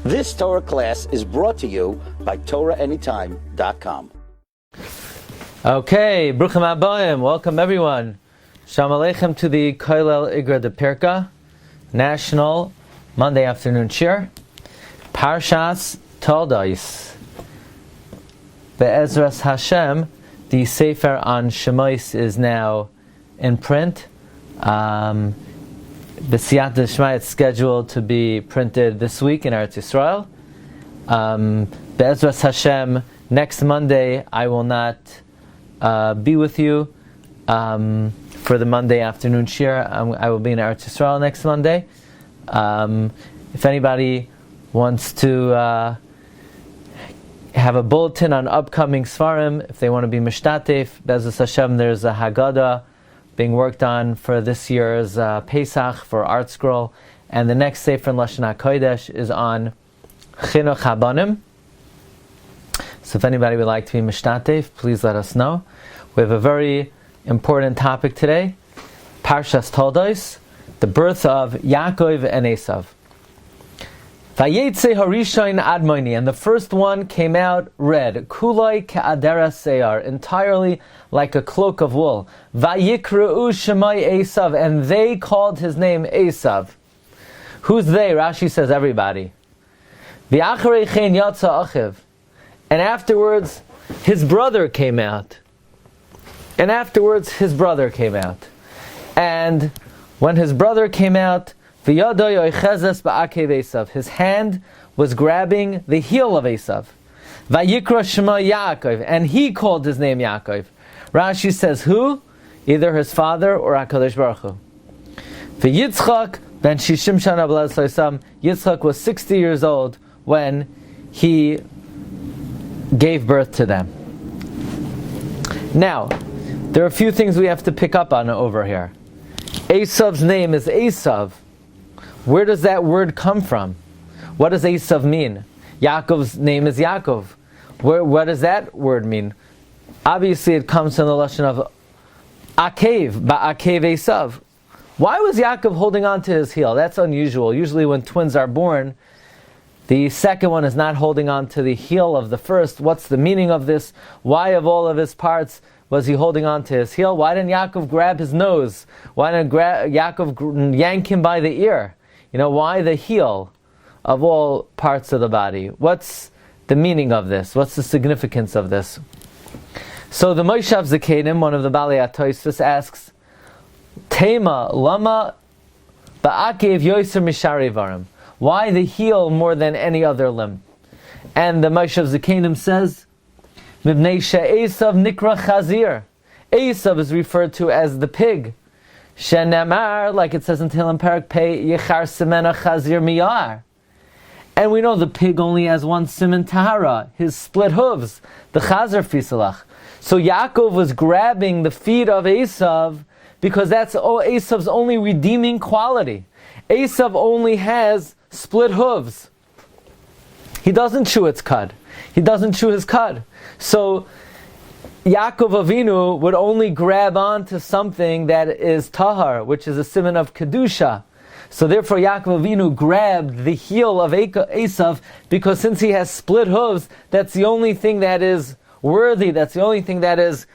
This Torah class is brought to you by TorahAnytime.com. Okay, Bruchim Abayim, welcome everyone. Shalom Aleichem to the Koilel Igra de Pirka, National Monday Afternoon Shiur, Parshas Toldos. Be'ezras Hashem, the Sefer on Shemais is now in print. The Siyat D'Shmai is scheduled to be printed this week in Eretz Yisrael. Be'ezras Hashem, next Monday I will not be with you for the Monday afternoon shiur. I will be in Eretz Yisrael next Monday. If anybody wants to have a bulletin on upcoming Svarim, if they want to be Mishtatef, Be'ezras Hashem, there's a Haggadah being worked on for this year's Pesach for Art Scroll, and the next Sefer in Lashon HaKodesh is on Chinuch Habanim. So if anybody would like to be Mishtatef, please let us know. We have a very important topic today, Parshas Toldos, the birth of Yaakov and Esav. Vayetze Harishain Admoni, and the first one came out red, Kuloi Ke'adera Seyar, entirely like a cloak of wool. Vayikru'u Shemai Esav, and they called his name Esav. Who's they? Rashi says everybody. V'acharei chen yatsa achiv, and afterwards his brother came out. And when his brother came out, his hand was grabbing the heel of Esav. Vayikra Shema Yaakov, and he called his name Yaakov. Rashi says who? Either his father or HaKadosh Baruch Hu. V'Yitzchak ben Shishim Shana B'Lasosam. Yitzchak was 60 years old when he gave birth to them. Now, there are a few things we have to pick up on over here. Esav's name is Esav. Where does that word come from? What does Esav mean? Yaakov's name is Yaakov. What does that word mean? Obviously it comes from the lashon of Akev, Ba'akev Esav. Why was Yaakov holding on to his heel? That's unusual. Usually when twins are born, the second one is not holding on to the heel of the first. What's the meaning of this? Why of all of his parts was he holding on to his heel? Why didn't Yaakov grab his nose? Why didn't Yaakov yank him by the ear? Why the heel of all parts of the body? What's the meaning of this? What's the significance of this? So the Moshav Zakenim, one of the Balei HaTosfos, asks, Tema lama ba'akev yoser mishari varim. Why the heel more than any other limb? And the Moshav Zakenim says, Mibnei she'esav nikra chazir. Esav is referred to as the pig. Shenamar, like it says in Tehillim Parak Pei, Yechar Semena Chazir Miyar. And we know the pig only has one siman tahara, his split hooves, the Chazir Fisalach. So Yaakov was grabbing the feet of Esav because that's Esav's only redeeming quality. Esav only has split hooves. He doesn't chew its cud. He doesn't chew his cud. So Yaakov Avinu would only grab onto something that is tahar, which is a siman of kedusha. So therefore Yaakov Avinu grabbed the heel of Esav because since he has split hooves, that's the only thing that is worthy, that's the only thing that is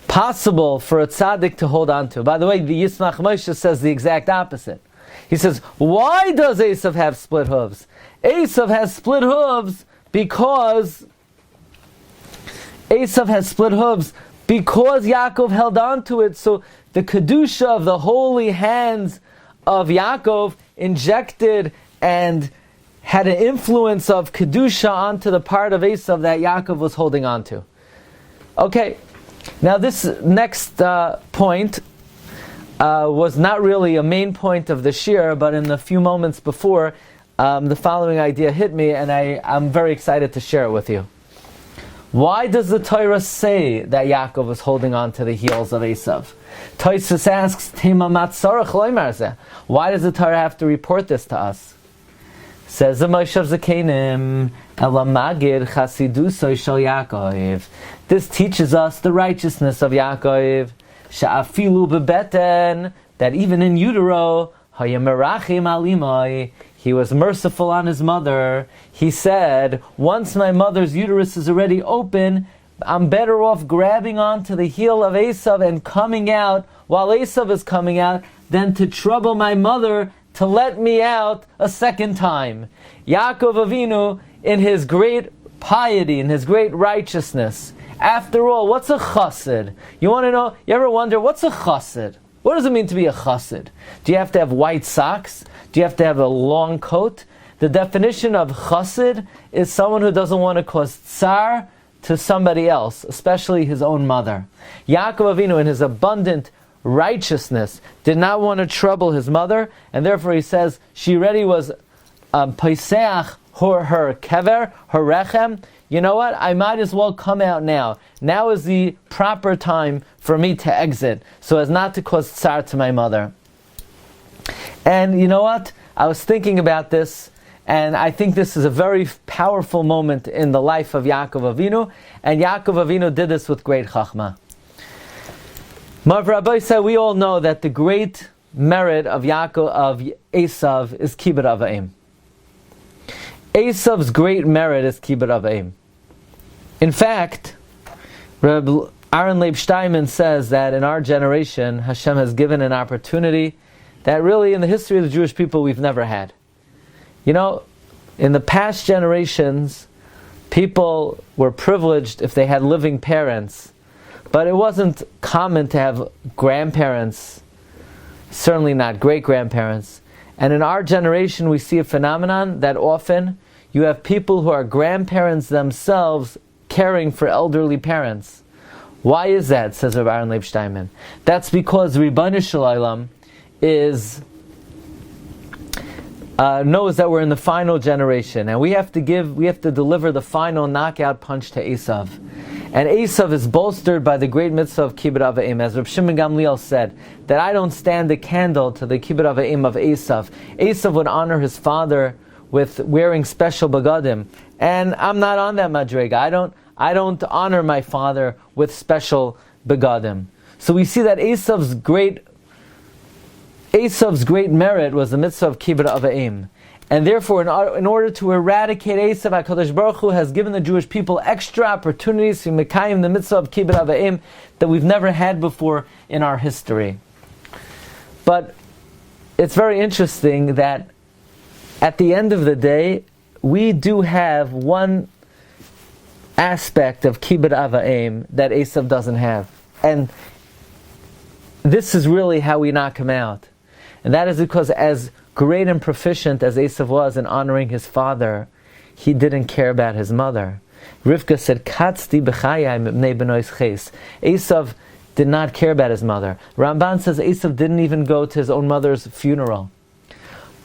possible for a tzaddik to hold on to. By the way, the Yismach Moshe says the exact opposite. He says, why does Esav have split hooves? Esav has split hooves because Yaakov held on to it. So the kedusha of the holy hands of Yaakov injected and had an influence of kedusha onto the part of Esav that Yaakov was holding on to. Okay, now this next point was not really a main point of the shiur, but in the few moments before, the following idea hit me, and I'm very excited to share it with you. Why does the Torah say that Yaakov was holding on to the heels of Esav? Tosfos asks, Tema matzarach loymar zeh. Why does the Torah have to report this to us? Says the Moshav Zakenim, Elamagid chasidusoi shel Yaakov. This teaches us the righteousness of Yaakov. Sha'afilu bebeten, that even in utero, hayamerachim alimai, he was merciful on his mother. He said, once my mother's uterus is already open, I'm better off grabbing onto the heel of Esav and coming out while Esav is coming out than to trouble my mother to let me out a second time. Yaakov Avinu, in his great piety, in his great righteousness, after all, what's a chassid? You want to know, you ever wonder, what's a chassid? What does it mean to be a chassid? Do you have to have white socks? Do you have to have a long coat? The definition of chassid is someone who doesn't want to cause tsar to somebody else, especially his own mother. Yaakov Avinu, in his abundant righteousness, did not want to trouble his mother, and therefore he says, she already was paiseach her kever, her rechem. You know what? I might as well come out now. Now is the proper time for me to exit, so as not to cause tsar to my mother. And you know what? I was thinking about this, and I think this is a very powerful moment in the life of Yaakov Avinu, and Yaakov Avinu did this with great chachma. Rabbi said, we all know that the great merit of Esav is Kibud Avaim. Esav's great merit is Kibud Avaim. In fact, Rabbi Aaron Leib Steinman says that in our generation, Hashem has given an opportunity that really in the history of the Jewish people we've never had. You know, in the past generations, people were privileged if they had living parents, but it wasn't common to have grandparents, certainly not great-grandparents. And in our generation, we see a phenomenon that often you have people who are grandparents themselves caring for elderly parents. Why is that, says Rabbi Aaron Leib Steinman? That's because Ribono Shel Olam knows that we're in the final generation, and we have to deliver the final knockout punch to Esav. And Esav is bolstered by the great mitzvah of Kibud Avaim. As Reb Shimon Gamliel said, that I don't stand a candle to the Kibud Avaim of Esav. Esav would honor his father with wearing special begadim, and I'm not on that madrega. I don't honor my father with special begadim. So we see that Esav's great merit was the mitzvah of Kibud Avaim. And therefore, in order to eradicate Esav, HaKadosh Baruch Hu has given the Jewish people extra opportunities to mekayim the mitzvah of Kibud Avaim that we've never had before in our history. But it's very interesting that at the end of the day, we do have one aspect of Kibud Avaim that Esav doesn't have. And this is really how we knock him out. And that is because as great and proficient as Esav was in honoring his father, he didn't care about his mother. Rivka said, Katzti b'chayai mipnei benois ches. Esav did not care about his mother. Ramban says Esav didn't even go to his own mother's funeral.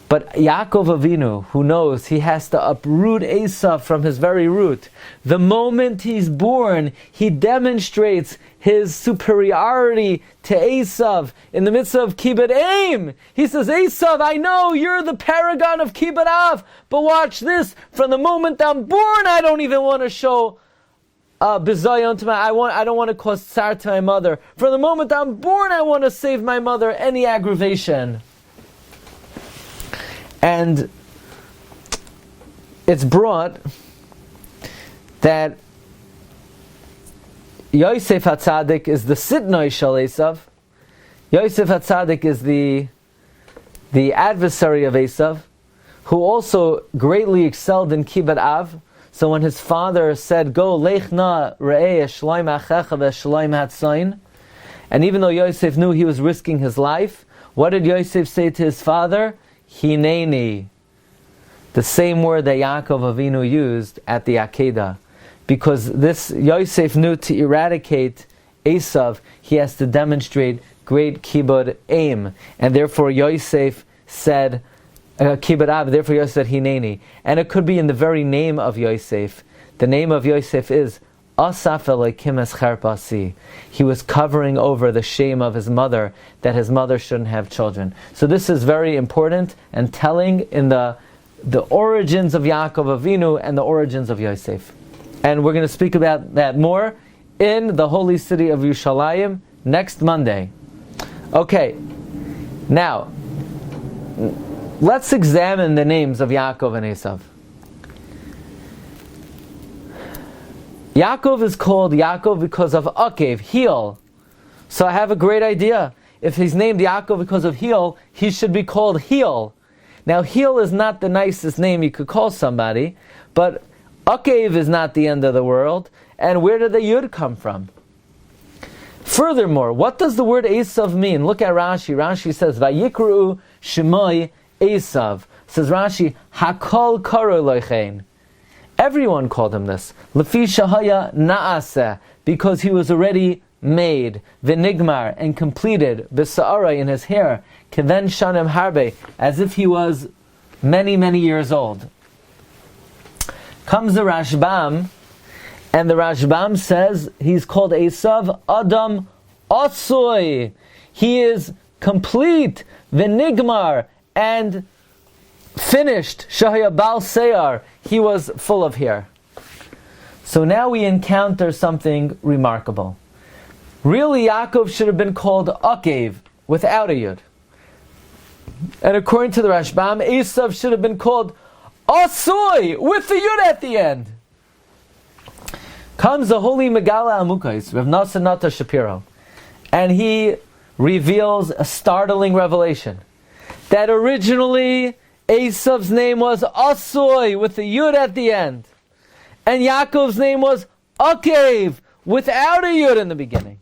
But Yaakov Avinu, who knows he has to uproot Esav from his very root, the moment he's born, he demonstrates his superiority to Esav in the midst of Kibud Aim. He says, Esav, I know you're the paragon of Kibud Av, but watch this. From the moment I'm born, I don't even want to show bizayon to I don't want to cause tsar to my mother. From the moment I'm born, I want to save my mother any aggravation. And it's brought that Yosef HaTzadik is the Sitnoi Shel Esav. Yosef HaTzadik is the adversary of Esav, who also greatly excelled in Kibud Av. So when his father said, "Go lech na re'eh shloim achecha ve'shloim hatzayin," and even though Yosef knew he was risking his life, what did Yosef say to his father? Hineni, the same word that Yaakov Avinu used at the Akedah. Because this Yosef knew to eradicate Esav, he has to demonstrate great Kibud Aim. And therefore Yosef said, Kibud Av, therefore Yosef said Hineni. And it could be in the very name of Yosef. The name of Yosef is Asaf Elokim es Charpasi. He was covering over the shame of his mother, that his mother shouldn't have children. So this is very important and telling in the origins of Yaakov Avinu and the origins of Yosef. And we're going to speak about that more in the holy city of Yerushalayim next Monday. Okay, now, let's examine the names of Yaakov and Esav. Yaakov is called Yaakov because of Akev, heel. So I have a great idea. If he's named Yaakov because of heel, he should be called heel. Now, heel is not the nicest name you could call somebody, but Akev is not the end of the world. And where did the Yud come from? Furthermore, what does the word Esav mean? Look at Rashi. Rashi says, Vayikru Shemoi Esav. Says Rashi, Hakol Karo Loichein. Everyone called him this. Lefi Shahaya Naaseh, because he was already made, Vinigmar, and completed, B'Sa'ara, in his hair, Keven Shanim Harbe, as if he was many, many years old. Comes the Rashbam, and the Rashbam says he's called Esav Adam Asoi. He is complete, Vinigmar, and finished, Shahaya Bal Seyar. He was full of hair. So now we encounter something remarkable. Really, Yaakov should have been called Akev, without a Yud. And according to the Rashbam, Esav should have been called Asoi, with the Yud at the end. Comes the holy Megaleh Amukos, Rav Nosson Nata Shapiro, and he reveals a startling revelation. That originally, Esav's name was Asoi, with the Yud at the end. And Yaakov's name was Akev, without a Yud in the beginning.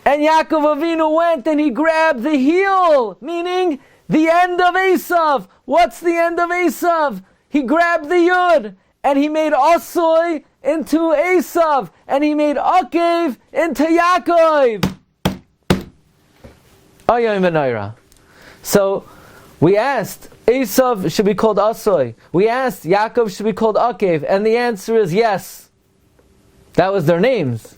And Yaakov Avinu went and he grabbed the heel, meaning the end of Esav. What's the end of Esav? He grabbed the Yud, and he made Asoi into Esav, and he made Akev into Yaakov. Ayom v'Naira. So, we asked, Esav should be called Asoi. We asked, Yaakov should be called Akev, and the answer is yes. That was their names.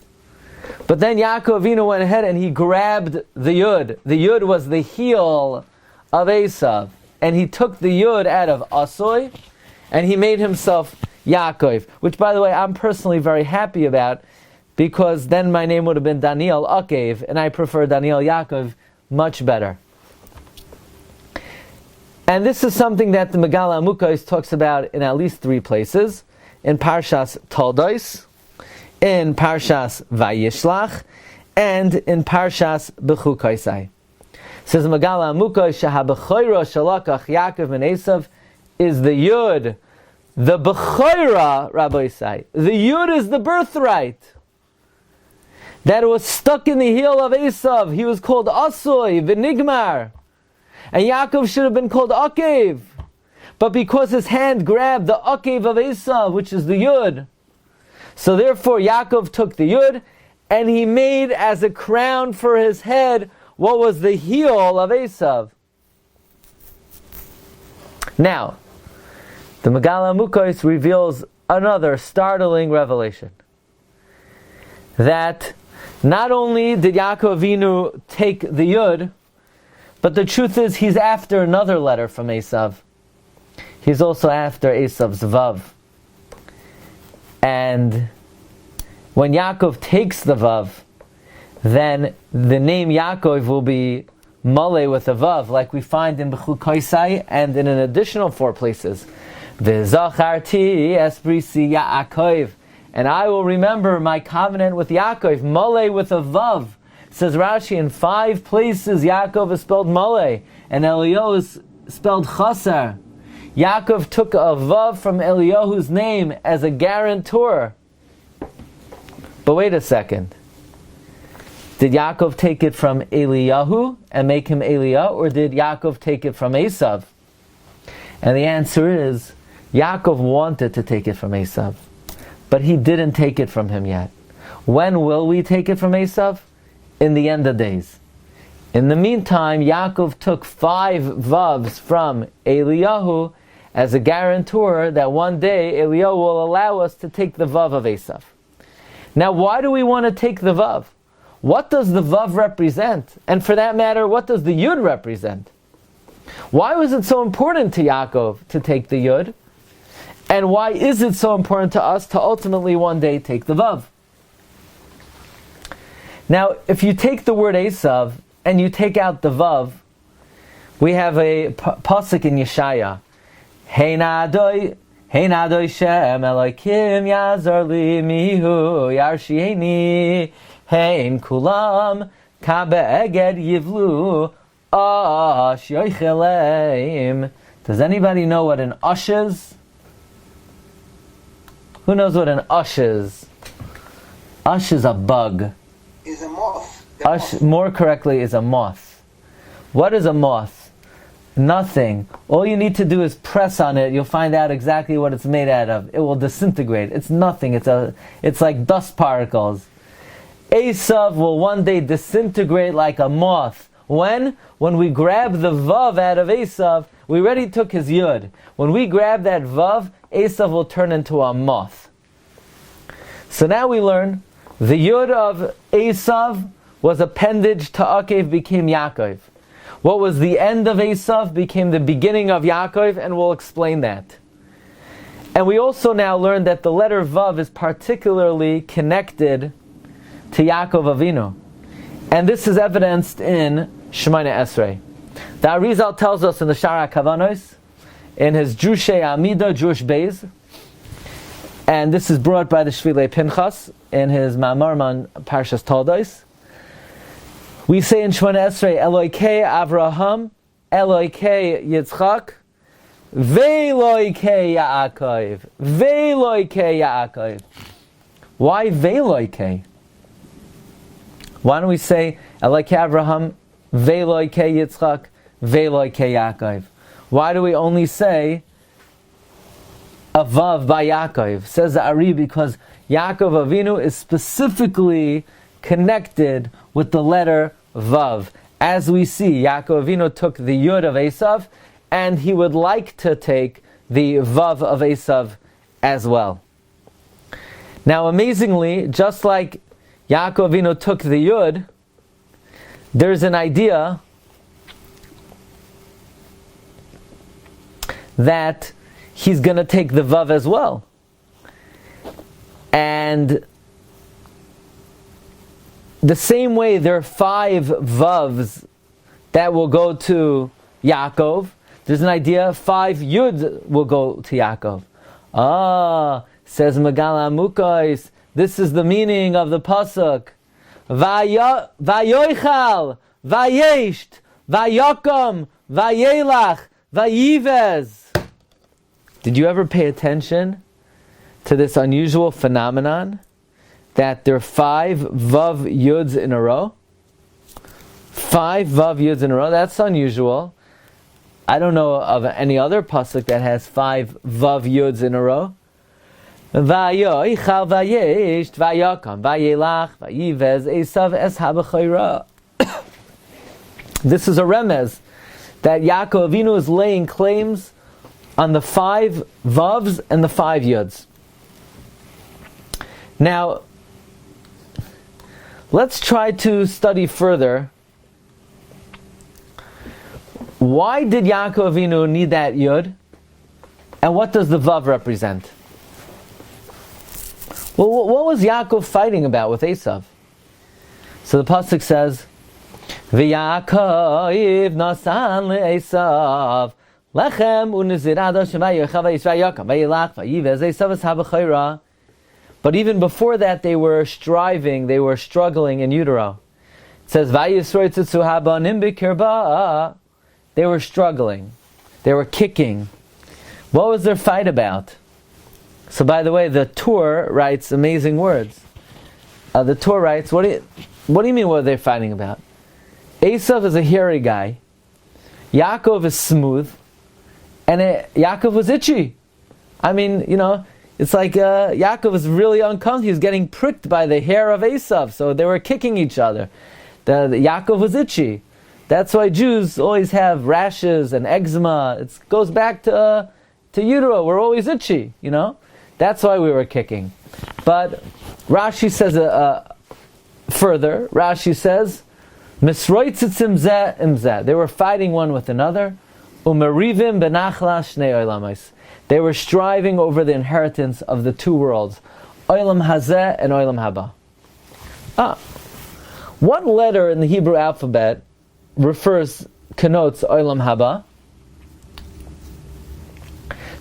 But then Yaakov Avinu went ahead and he grabbed the Yud. The Yud was the heel of Esav. And he took the Yud out of Asoi, and he made himself Yaakov. Which, by the way, I'm personally very happy about, because then my name would have been Daniel Akev, and I prefer Daniel Yaakov much better. And this is something that the Megaleh Amukos talks about in at least 3 places. In Parshas Toldos, in Parshas Vayishlach, and in Parshas B'chukaisai. Says Megaleh Amukos, Shehabechayra Shalakach Yaakov and Esav is the Yud. The Bechayra, Rabbi say, the Yud is the birthright. That was stuck in the heel of Esav. He was called Asoi, V'nigmar. And Yaakov should have been called Akev. But because his hand grabbed the Akev of Esav, which is the Yud, so therefore Yaakov took the Yud, and he made as a crown for his head what was the heel of Esav. Now, the Megaleh Amukos reveals another startling revelation. That not only did Yaakov Avinu take the Yud, but the truth is he's after another letter from Esav. He's also after Esav's Vav. And when Yaakov takes the Vav, then the name Yaakov will be Megaleh with a Vav, like we find in B'chukaisai and in an additional 4 places. V'zacharti esbrisi Yaakov, and I will remember my covenant with Yaakov, Megaleh with a Vav. Says Rashi, in 5 places Yaakov is spelled Megaleh, and Eliyahu is spelled Chaser. Yaakov took a Vav from Eliyahu's name as a guarantor. But wait a second. Did Yaakov take it from Eliyahu and make him Eliyahu, or did Yaakov take it from Esav? And the answer is, Yaakov wanted to take it from Esav, but he didn't take it from him yet. When will we take it from Esav? In the end of days. In the meantime, Yaakov took 5 Vavs from Eliyahu as a guarantor that one day Eliyahu will allow us to take the Vav of Esav. Now, why do we want to take the Vav? What does the Vav represent? And for that matter, what does the Yud represent? Why was it so important to Yaakov to take the Yud? And why is it so important to us to ultimately one day take the Vav? Now, if you take the word Esav and you take out the Vav, We have a pasuk in Yeshaya. Hein Adoi Shem Elokim Yazar Li Mihu Yarshieni Hein Kulam Kabe Eged Yivlu Ash Yoicheleim. Does anybody know what an ush is? Who knows what an ush is? Ush is a bug. Is a moth. Ush, more correctly, is a moth. What is a moth? Nothing. All you need to do is press on it. You'll find out exactly what it's made out of. It will disintegrate. It's nothing. It's like dust particles. Esav will one day disintegrate like a moth. When? When we grab the vav out of Esav, we already took his yud. When we grab that vav, Esav will turn into a moth. So now we learn the yud of Esav was appendage to Akev, became Yaakov. What was the end of Esav became the beginning of Yaakov, and we'll explain that. And we also now learn that the letter Vav is particularly connected to Yaakov Avinu. And this is evidenced in Shemoneh Esrei. The Arizal tells us in the Shara Kavanos, in his Drushay Amida, Jewish Beis, and this is brought by the Shvilei Pinchas in his Ma'amar Parshas Toldos. We say in Shemoneh Esrei, Eloikei Avraham, Eloikei Yitzchak, Veloikei Yaakov, Veloikei Yaakov. Why Veloikei? Why don't we say Eloikei Avraham, Veloikei Yitzchak, Veloikei Yaakov? Why do we only say a Vav by Yaakov? Says the Ari, because Yaakov Avinu is specifically connected with the letter Vav. As we see, Yaakov Avinu took the Yud of Esav, and he would like to take the Vav of Esav as well. Now, amazingly, just like Yaakov Avinu took the Yud, there's an idea that he's going to take the Vav as well. And the same way there are 5 Vavs that will go to Yaakov, there's an idea 5 Yud will go to Yaakov. Says Megaleh Amukos, this is the meaning of the pasuk. Vayoichal, vayesht, vayokom, vayelach, vayivez. Did you ever pay attention to this unusual phenomenon that there are 5 Vav Yuds in a row? 5 Vav Yuds in a row, that's unusual. I don't know of any other pasuk that has 5 Vav Yuds in a row. Vayoichal, vayesht, vayokom, vayelach, vayivez, Esav es habachayra. This is a remez that Yaakov Avinu is laying claims on the 5 Vavs and the 5 Yuds. Now, let's try to study further. Why did Yaakov Avinu need that Yud? And what does the Vav represent? Well, what was Yaakov fighting about with Esav? So the pasuk says, V'Yaakov nasan le'Esav lechem u'nizirado shemayochav v'yisvayakam v'yilach v'yivez Esav es habachayra. But even before that, they were striving, they were struggling in utero. It says, V'yisroy tzitzu habanim b'kirba. They were struggling. They were kicking. What was their fight about? So by the way, the Torah writes amazing words. The Torah writes, what do you mean what they're fighting about? Esav is a hairy guy. Yaakov is smooth. And Yaakov was itchy. I mean, it's like Yaakov was really uncomfortable. He was getting pricked by the hair of Esav. So they were kicking each other. The Yaakov was itchy. That's why Jews always have rashes and eczema. It goes back to utero. We're always itchy, That's why we were kicking. But Rashi says further. Rashi says, "Misroitzitzim zeh im zeh." They were fighting one with another. Umerivim benachla shnei olamos. They were striving over the inheritance of the 2 worlds, olam hazeh and olam haba. What letter in the Hebrew alphabet refers connotes Olam Haba.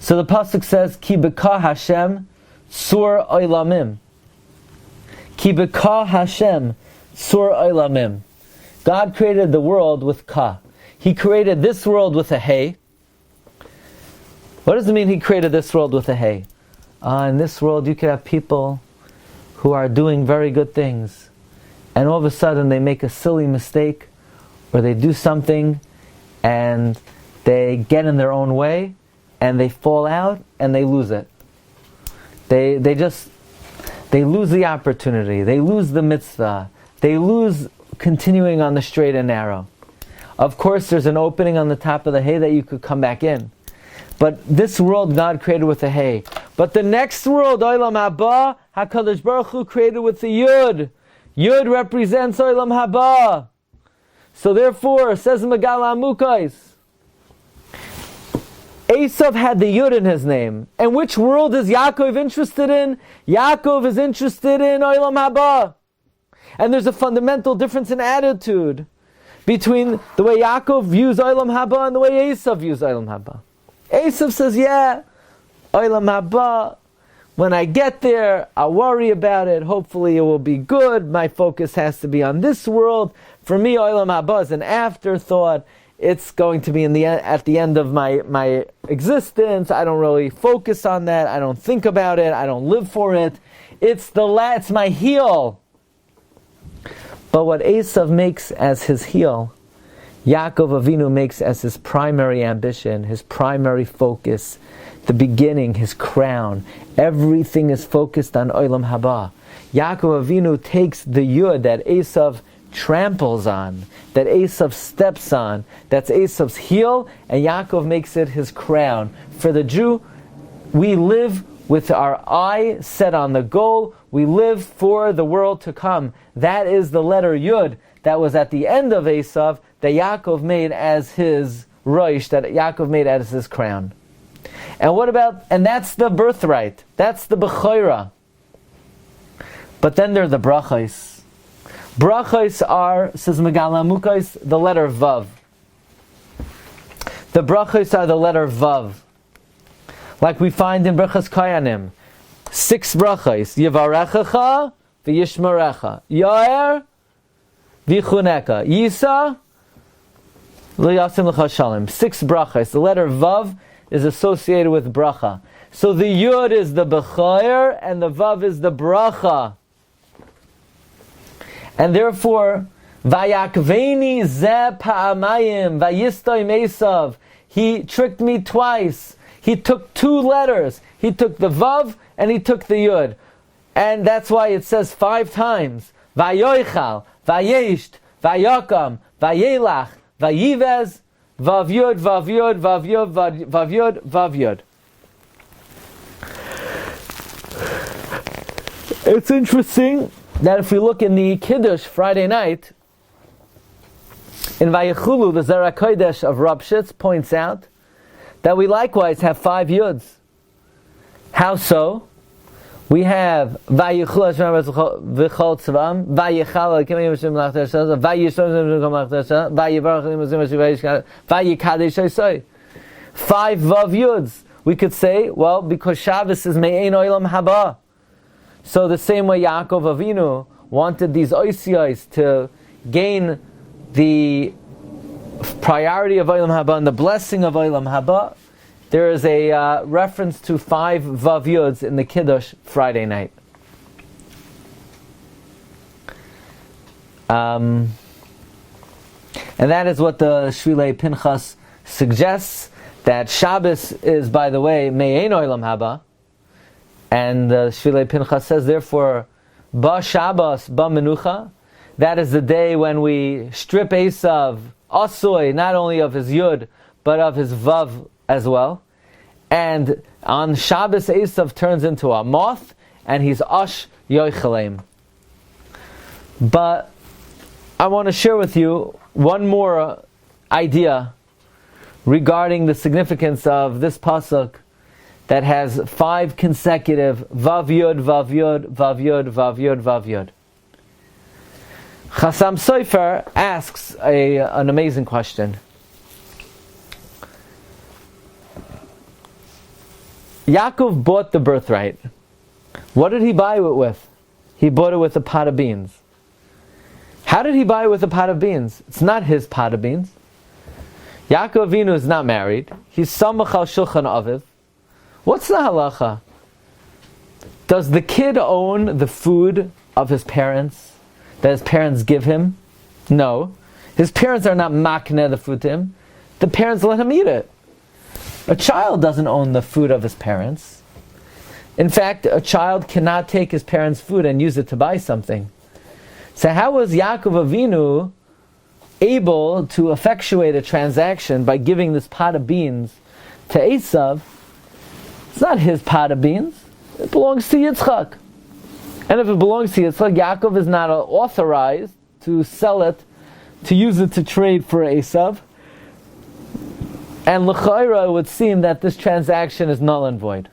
So the pasuk says, Ki b'ka Hashem sur olamim. Ki b'ka Hashem sur olamim. God created the world with ka. He created this world with a hey. What does it mean He created this world with a hey? In this world you could have people who are doing very good things, and all of a sudden they make a silly mistake, or they do something and they get in their own way and they fall out and they lose it. They lose the opportunity, they lose the mitzvah, they lose continuing on the straight and narrow. Of course there's an opening on the top of the hay that you could come back in. But this world God created with a hay. But the next world, Olam Haba, HaKadosh Baruch Hu created with the Yud. Yud represents Olam Haba. So therefore, says Megaleh Amukos, Esav had the Yud in his name. And which world is Yaakov interested in? Yaakov is interested in Olam Haba. And there's a fundamental difference in attitude between the way Yaakov views Olam Haba and the way Esav views Olam Haba. Esav says, yeah, Olam Haba, when I get there, I'll worry about it. Hopefully it will be good. My focus has to be on this world. For me, Olam Haba is an afterthought. It's going to be at the end of my existence. I don't really focus on that. I don't think about it. I don't live for it. It's my heel. But what Esav makes as his heel, Yaakov Avinu makes as his primary ambition, his primary focus, the beginning, his crown. Everything is focused on Olam Haba. Yaakov Avinu takes the Yud that Esav tramples on, that Esav steps on, that's Esav's heel, and Yaakov makes it his crown. For the Jew, we live with our eye set on the goal. We live for the world to come. That is the letter Yud that was at the end of Esav, that Yaakov made as his roish, that Yaakov made as his crown. And that's the birthright. That's the bechorah. But then there are the brachos. Brachos are, says Megaleh Amukos, the letter Vav. The brachos are the letter Vav. Like we find in Brachas Kayanim. 6 brachos. Yivarechecha v'yishmerecha. Yair v'chuneka. Yisa l'yasim l'cha shalom. 6 brachos. The letter Vav is associated with bracha. So the Yud is the Bechor and the Vav is the bracha. And therefore, Vayakveni ze pa'amayim vayistoim Esav. He tricked me twice. He took 2 letters. He took the Vav and he took the Yud. And that's why it says 5 times. Vayoichal, Vayesht, Vayakam, Vayelach, Vayivez, Vav Yud, Vav Yud, Vav Yud, Vav Yud, Vav Yud. It's interesting that if we look in the Kiddush Friday night, in Vayichulu, the Zera Kodesh of Rabshitz points out that we likewise have 5 Yuds. How so? We have Vayichulu v'chol tzvam, Vayichal k'mei Yishim l'achter shazah, Vayishom l'achter shazah, Vayivarach l'imuzim v'shivayishkan, Vayikadesh Yisoi. 5 Vav Yuds. We could say, well, because Shabbos is Me'ein Olam Haba. So the same way Yaakov Avinu wanted these oisiyos to gain the priority of Olam Haba and the blessing of Olam Haba, there is a reference to 5 Vav Yuds in the Kiddush Friday night. And that is what the Shvilei Pinchas suggests, that Shabbos is, by the way, Me'ein Olam Haba. And Shvilei Pinchas says, therefore, Ba Shabbos, Ba Menucha, that is the day when we strip Esav, Asoi, not only of his Yud, but of his Vav as well. And on Shabbos, Esav turns into a moth, and he's Ash Yoichalem. But I want to share with you one more idea regarding the significance of this pasuk that has 5 consecutive Vav Yud, Vav Yud, Vav Yud, Vav Yud, Vav Yud. Chassam Sofer asks an amazing question. Yaakov bought the birthright. What did he buy it with? He bought it with a pot of beans. How did he buy it with a pot of beans? It's not his pot of beans. Yaakov Avinu is not married. He's samach al shulchan aviv. What's the halacha? Does the kid own the food of his parents that his parents give him? No. His parents are not makneh the food to him. The parents let him eat it. A child doesn't own the food of his parents. In fact, a child cannot take his parents' food and use it to buy something. So how was Yaakov Avinu able to effectuate a transaction by giving this pot of beans to Esav? It's not his pot of beans. It belongs to Yitzchak. And if it belongs to Yitzchak, Yaakov is not authorized to sell it, to use it to trade for Esav. And l'chaira, it would seem that this transaction is null and void.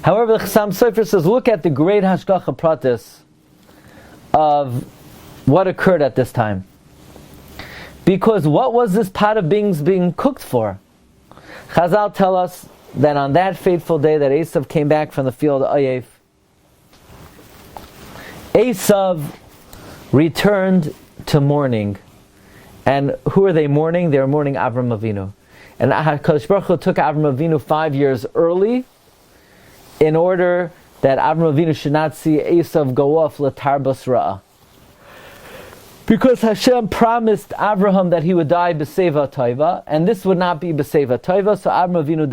However, the Chassam Sofer says, look at the great hashgacha pratis of what occurred at this time. Because what was this pot of beans being cooked for? Chazal tell us that on that fateful day that Esav came back from the field of Ayef, Esav returned to mourning. And who are they mourning? They are mourning Avram Avinu. And HaKadosh Baruch Hu took Avram Avinu 5 years early in order that Avram Avinu should not see Esav go off l'tarbas ra'ah. Because Hashem promised Avraham that he would die b'seva toiva, and this would not be b'seva toiva, so Avram Avinu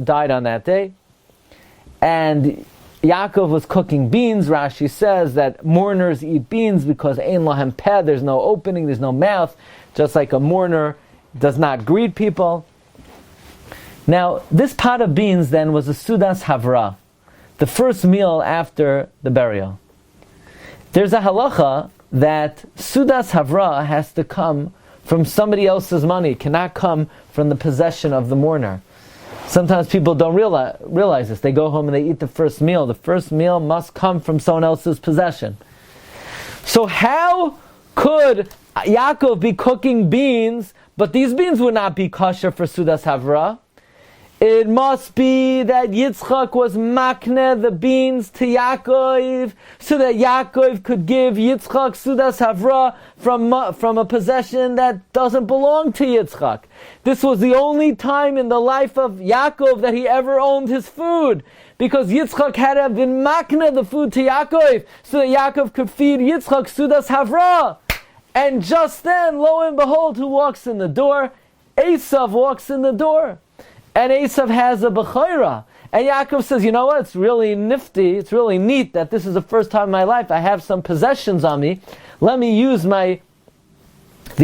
died on that day. And Yaakov was cooking beans. Rashi says that mourners eat beans because ein lahem peh, there's no opening, there's no mouth, just like a mourner does not greet people. Now, this pot of beans then was a sudas havra, the first meal after the burial. There's a halacha that sudas havra has to come from somebody else's money, it cannot come from the possession of the mourner. Sometimes people don't realize this. They go home and they eat the first meal. The first meal must come from someone else's possession. So how could Yaakov be cooking beans, but these beans would not be kosher for sudas havra? It must be that Yitzchak was makneh the beans to Yaakov, so that Yaakov could give Yitzchak sudas havra from a possession that doesn't belong to Yitzchak. This was the only time in the life of Yaakov that he ever owned his food, because Yitzchak had to have been makneh the food to Yaakov, so that Yaakov could feed Yitzchak sudas havra. And just then, lo and behold, who walks in the door? Esav walks in the door. And Esav has a bechorah. And Yaakov says, you know what, it's really nifty, it's really neat that this is the first time in my life I have some possessions on me. Let me use the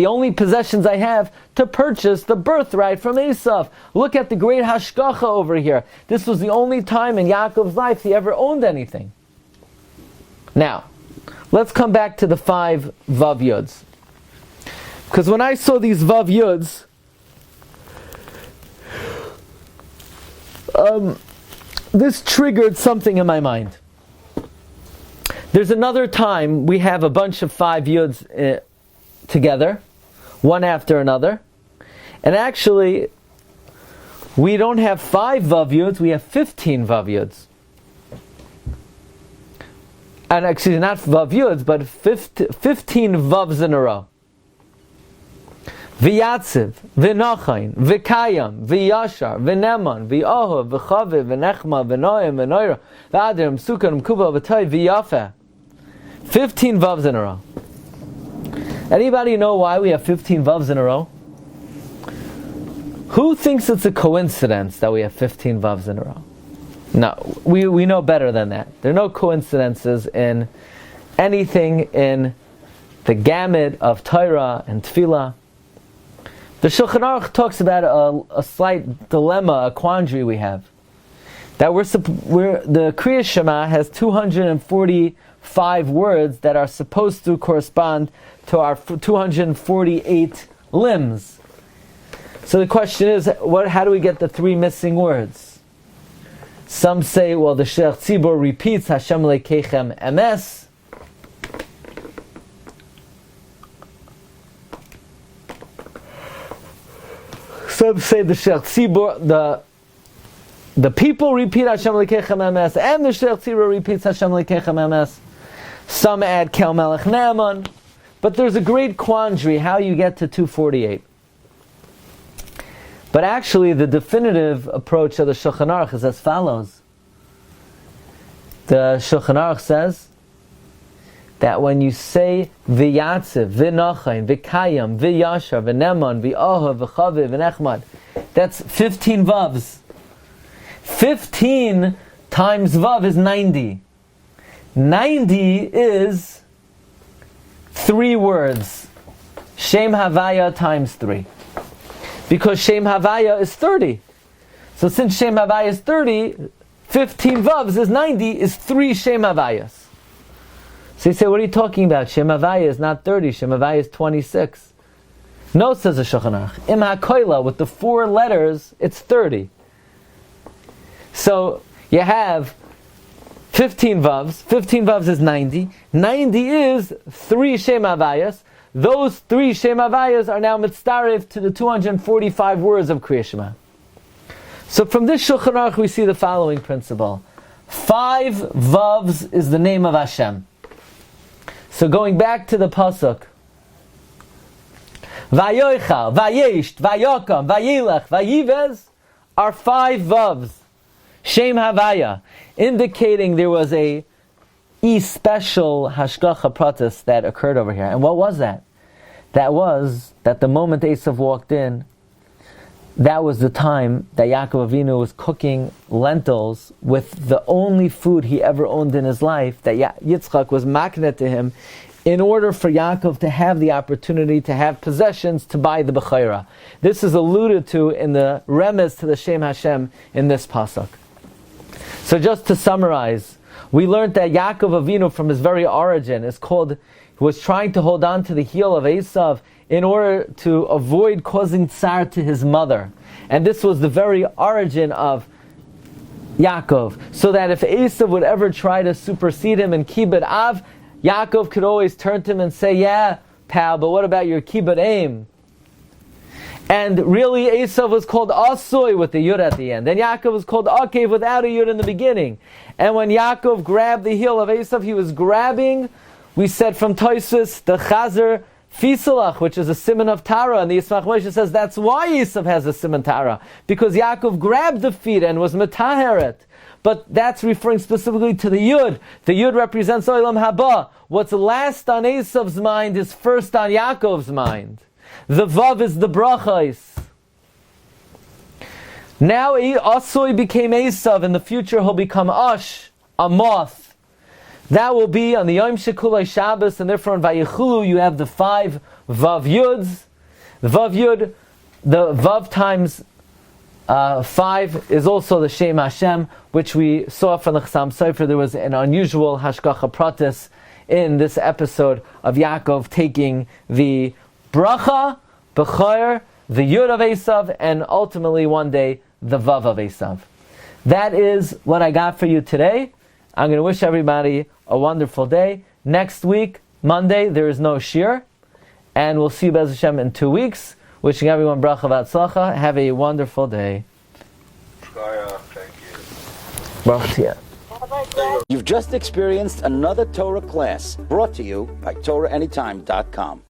only possessions I have to purchase the birthright from Esav. Look at the great hashgacha over here. This was the only time in Yaakov's life he ever owned anything. Now, let's come back to the 5 vav yuds. Because when I saw these vav yuds, this triggered something in my mind. There's another time we have a bunch of 5 yuds together, one after another. And actually, we don't have 5 vav yuds, we have 15 vav yuds. And actually, not vav yuds, but 15 vavs in a row. V'yatziv, v'nachain, v'kayam, v'yashar, v'neman, v'ohav, v'chaviv, v'nechma, v'noyim, v'noira, v'adrim, sukan, m'kuba, v'tay, v'yafeh. 15 vavs in a row. Anybody know why we have 15 vavs in a row? Who thinks it's a coincidence that we have 15 vavs in a row? No, we know better than that. There are no coincidences in anything in the gamut of Torah and Tefillah. The Shulchan Aruch talks about a slight dilemma, a quandary we have. That the Kriya Shema has 245 words that are supposed to correspond to our 248 limbs. So the question is, how do we get the 3 missing words? Some say, well, the Sheikh Tzibor repeats Hashem Lekeichem Emes. Some say the Sheikh Tzibor, The people repeat Hashem Elokeichem Emes, and the Shliach Tzibur repeats Hashem Elokeichem Emes. Some add Kel Melech Naaman. But there's a great quandary how you get to 248. But actually, the definitive approach of the Shulchan Aruch is as follows. The Shulchan Aruch says that when you say V'yatziv, V'nachain, V'kayam, V'yashar, V'neman, V'ahav, V'chaviv, V'nechmad, that's 15 vavs. 15 times vav is 90. 90 is 3 words. Shem Havaya times 3. Because Shem Havaya is 30. So since Shem Havaya is 30, 15 vavs is 90, is 3 Shem Havayas. So you say, what are you talking about? Shem Havaya is not 30, Shem Havaya is 26. No, says the Shulchan Aruch. Im HaKoila, with the 4 letters, it's 30. So you have 15 vavs. 15 vavs is 90. 90 is 3 Shem Havayas. Those 3 Shem Havayas are now mitzaref to the 245 words of Kriya Shema. So from this Shulchan Aruch we see the following principle. 5 vavs is the name of Hashem. So going back to the pasuk, Vayoichal, Vayesht, Vayokam, Vayilach, Vayivez are 5 vavs. Shem Havaya, indicating there was a special hashgacha pratis that occurred over here. And what was that? That was that the moment Esav walked in, that was the time that Yaakov Avinu was cooking lentils with the only food he ever owned in his life, that Yitzchak was maknet to him, in order for Yaakov to have the opportunity to have possessions to buy the Bechayra. This is alluded to in the remez to the Shem Hashem in this pasuk. So just to summarize, we learned that Yaakov Avinu from his very origin was trying to hold on to the heel of Esav in order to avoid causing tsar to his mother. And this was the very origin of Yaakov. So that if Esav would ever try to supersede him in Kibud Av, Yaakov could always turn to him and say, yeah, pal, but what about your Kibud Aim? And really, Esav was called Asoy with the Yud at the end. And Yaakov was called Akev without a Yud in the beginning. And when Yaakov grabbed the heel of Esav, he was grabbing, we said from Toysus, the Chazer Fisalach, which is a siman of Tara. And the Yismach Moshe says that's why Esav has a siman Tara. Because Yaakov grabbed the feet and was Metaheret. But that's referring specifically to the Yud. The Yud represents Olam Haba. What's last on Esav's mind is first on Yaakov's mind. The Vav is the brachos. Now Asoy became Esav. In the future he'll become Ash, a moth. That will be on the Yom Shekulei Shabbos, and therefore in Vayichulu you have the 5 Vav Yuds. The Vav Yud, the Vav times 5 is also the Shem Hashem, which we saw from the Chassam Sofer. There was an unusual Hashgacha Pratis in this episode of Yaakov taking the Bracha, Bechor, the Yud of Esav, and ultimately one day the Vav of Esav. That is what I got for you today. I'm going to wish everybody a wonderful day. Next week, Monday, there is no Shiur, and we'll see you Bez Hashem in 2 weeks. Wishing everyone bracha v'atzlacha. Have a wonderful day. Thank you. Baruch Tiyah. You've just experienced another Torah class brought to you by TorahAnytime.com.